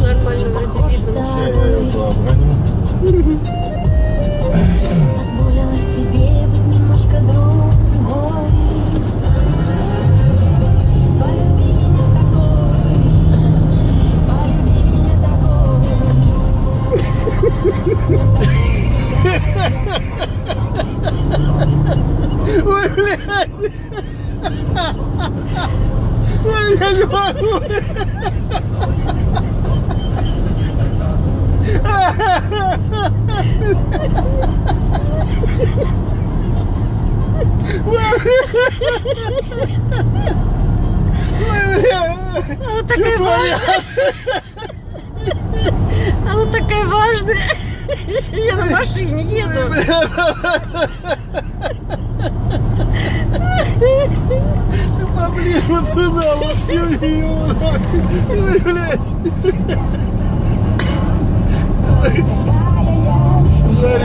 Нормально вроде видно. Сейчас я его обгоню. Позволила себе быть немножко другой. Полюби меня такой, полюби меня такой. Ой, блядь! Ой, я не могу! Вот такая важная. А вот такая важная. Я на машине еду. Ты поближе вот сюда, вот съеми его. Ой, блядь. Смотри,